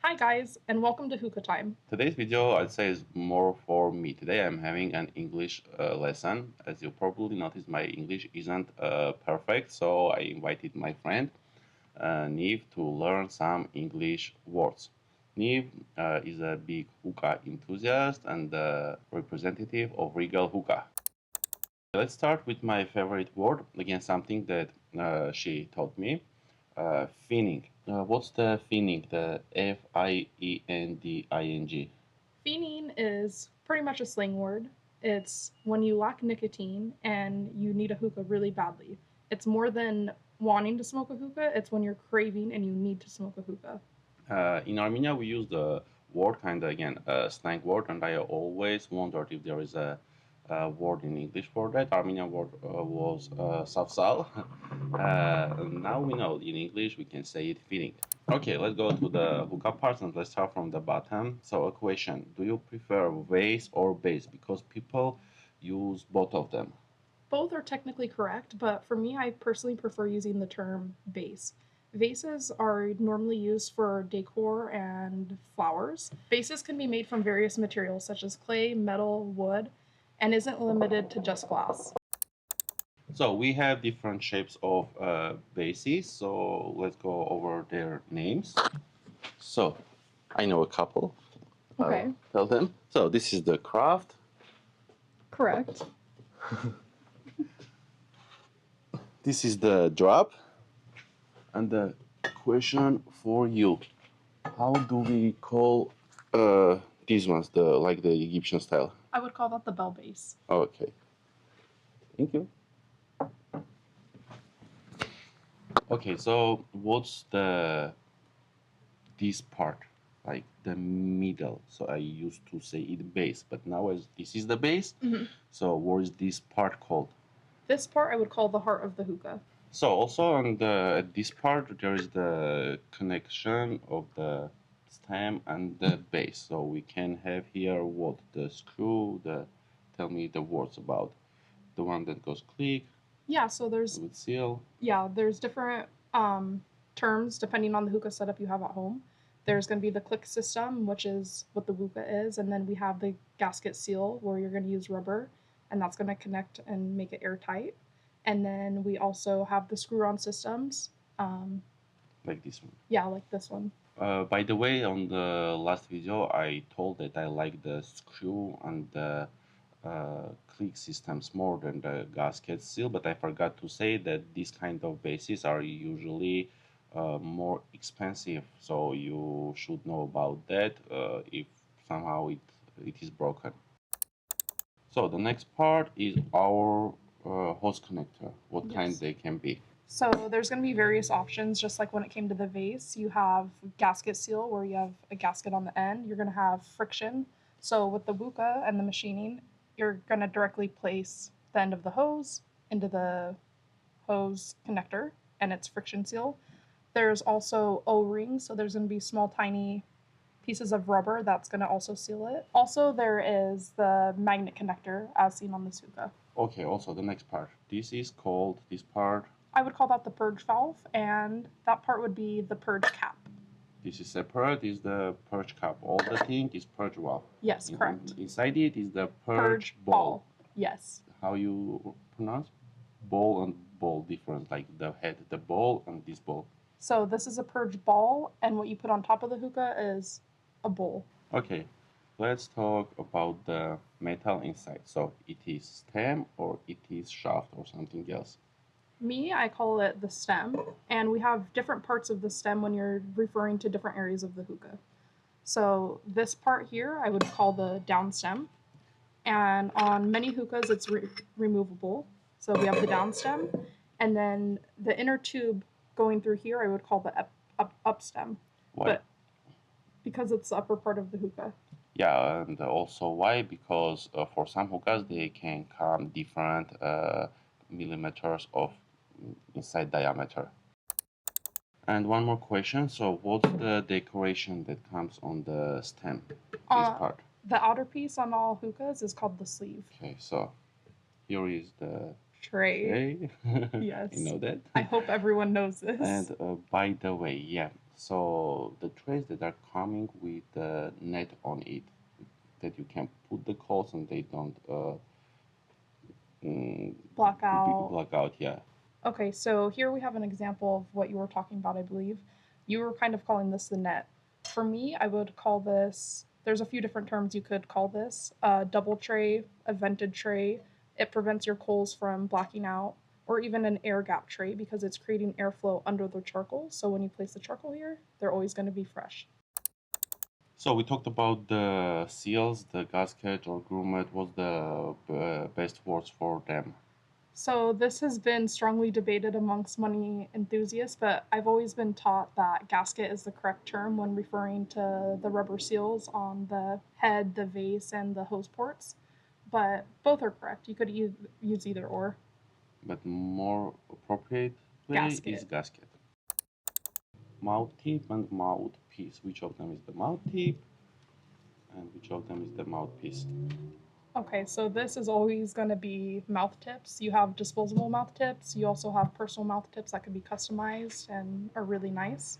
Hi guys, and welcome to Hookah Time. Today's video, I'd say, is more for me. Today I'm having an English lesson. As you probably noticed, my English isn't perfect, so I invited my friend Neve to learn some English words. Neve is a big hookah enthusiast and representative of Regal Hookah. Let's start with my favorite word, again something that she taught me, fiending. What's the fiending? The Fiending. Fiending is pretty much a slang word. It's when you lack nicotine and you need a hookah really badly. It's more than wanting to smoke a hookah, it's when you're craving and you need to smoke a hookah. In Armenia, we use the word kind of again a slang word, and I always wondered if there is a word in English for that. Armenian word was safsal. Now we know in English we can say it feeling. Okay, let's go to the hookah parts and let's start from the bottom. So a question: do you prefer vase or base? Because people use both of them. Both are technically correct, but for me, I personally prefer using the term vase. Vases are normally used for decor and flowers. Vases can be made from various materials such as clay, metal, wood, and isn't limited to just glass. So we have different shapes of bases. So let's go over their names. So I know a couple. Okay. I'll tell them. So this is the craft. Correct. This is the drop. And the question for you: how do we call these ones? The Egyptian style. I would call that the bell base. Okay. Thank you. Okay, so what's this part? Like the middle. So I used to say it base, but now as this is the base. Mhm. So what is this part called? This part I would call the heart of the hookah. So also on this part there is the connection of the stem and the base. So we can have here what the screw. Tell me the words about the one that goes click. Yeah, so there's with seal. there's different terms depending on the hookah setup you have at home. There's going to be the click system, which is what the hookah is, and then we have the gasket seal where you're going to use rubber, and that's going to connect and make it airtight. And then we also have the screw-on systems. Like this one. Yeah, like this one. By the way, on the last video, I told that I like the screw and the click systems more than the gasket seal, but I forgot to say that these kind of bases are usually more expensive, so you should know about that if somehow it is broken. So the next part is our hose connector. What kind Yes. they can be? So there's going to be various options, just like when it came to the vase. You have gasket seal, where you have a gasket on the end. You're going to have friction. So with the hookah and the machining, you're going to directly place the end of the hose into the hose connector, and it's friction seal. There's also O-rings, so there's going to be small, tiny pieces of rubber that's going to also seal it. Also, there is the magnet connector, as seen on this hookah. Okay, also the next part. This is called, this part. I would call that the purge valve, and that part would be the purge cap. This is separate, is the purge cap. All the thing is purge valve. Yes, correct. Inside it is the purge ball. Yes. How you pronounce? Ball and ball difference, like the head, the ball and this ball. So this is a purge ball, and what you put on top of the hookah is a bowl. Okay, let's talk about the metal inside. So it is stem or it is shaft or something else. Me, I call it the stem, and we have different parts of the stem when you're referring to different areas of the hookah. So this part here, I would call the down stem, and on many hookahs, it's removable. So we have the down stem, and then the inner tube going through here, I would call the up stem. Why? But because it's the upper part of the hookah. Yeah, and also why? Because for some hookahs, they can come different millimeters of inside diameter. And one more question. So what's the decoration that comes on the stem, this part? The outer piece on all hookahs is called the sleeve. Okay, so here is the Tray. tray. Yes. You know that? I hope everyone knows this. And by the way, yeah. So the trays that are coming with the net on it, that you can put the coals and they don't Block out. block out. Yeah. Okay, so here we have an example of what you were talking about, I believe. You were kind of calling this the net. For me, I would call this, there's a few different terms you could call this, a double tray, a vented tray. It prevents your coals from blacking out, or even an air gap tray because it's creating airflow under the charcoal. So when you place the charcoal here, they're always going to be fresh. So we talked about the seals, the gasket or grommet. What's the best words for them? So this has been strongly debated amongst money enthusiasts, but I've always been taught that gasket is the correct term when referring to the rubber seals on the head, the vase, and the hose ports. But both are correct. You could use either or. But more appropriate way is Gasket. gasket. Mouth tip and mouthpiece. Which of them is the mouth tip and which of them is the mouthpiece? Okay, so this is always going to be mouth tips. You have disposable mouth tips. You also have personal mouth tips that can be customized and are really nice.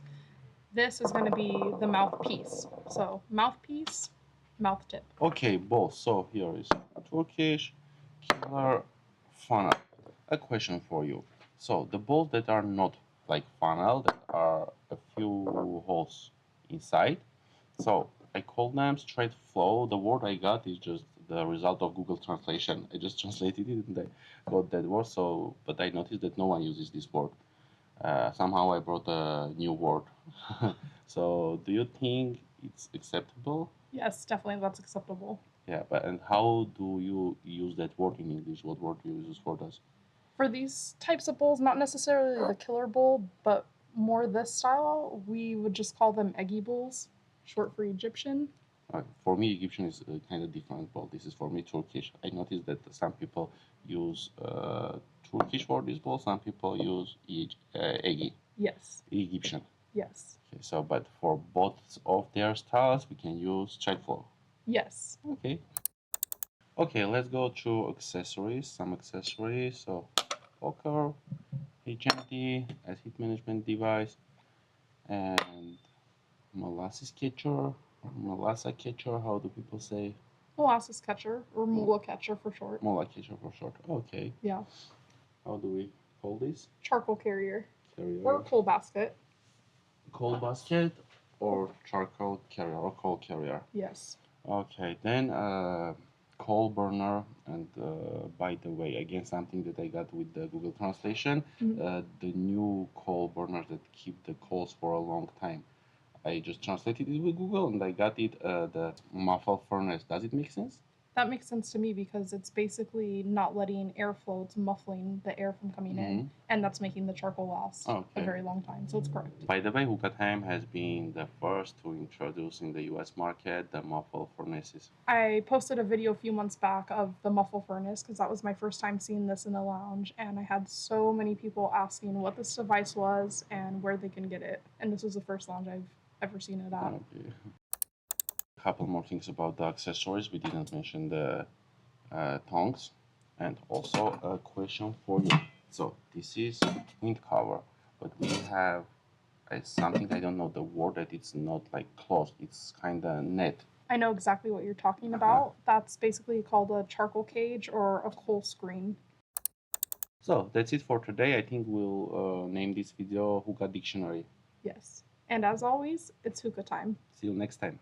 This is going to be the mouthpiece. So mouthpiece, mouth tip. Okay, both. So here is Turkish killer funnel. A question for you. So the balls that are not like funnel, that are a few holes inside. So I call them straight flow. The word I got is just the result of Google translation. I just translated it and I got that word. So, but I noticed that no one uses this word. Somehow I brought a new word. So do you think it's acceptable? Yes, definitely that's acceptable. Yeah, but and how do you use that word in English? What word do you use for this? For these types of bowls, not necessarily the killer bowl, but more this style, we would just call them eggy bowls, short for Egyptian. For me, Egyptian is kind of different, but this is for me Turkish. I noticed that some people use Turkish for this bowl, some people use Egi, Yes, Egyptian. yes, Okay, so but for both of their styles, we can use child flow. yes. Okay. Okay, let's go through accessories. Some accessories. So, poker, HMD as heat management device, and molasses catcher, or molassa catcher. How do people say? Molasses catcher, or mula catcher for short. Mola catcher for short. Okay. Yeah. How do we call this? Charcoal carrier, Carrier. or coal basket. Coal basket or charcoal carrier or coal carrier. Yes. Okay, then coal burner. And by the way, again, something that I got with the Google translation, the new coal burners that keep the coals for a long time. I just translated it with Google and I got it the muffle furnace. Does it make sense? That makes sense to me because it's basically not letting airflow, it's muffling the air from coming in, and that's making the charcoal last a very long time. So it's correct. By the way, Hookah Time has been the first to introduce in the US market the muffle furnaces. I posted a video a few months back of the muffle furnace because that was my first time seeing this in the lounge, and I had so many people asking what this device was and where they can get it. And this was the first lounge I've ever seen it at. Okay. Couple more things about the accessories. We didn't mention the tongs, and also a question for you. So this is wind cover, but we have something, I don't know the word, that it's not like closed. It's kind of net. I know exactly what you're talking about. That's basically called a charcoal cage or a coal screen. So that's it for today. I think we'll name this video Hookah Dictionary. Yes. And as always, it's hookah time. See you next time.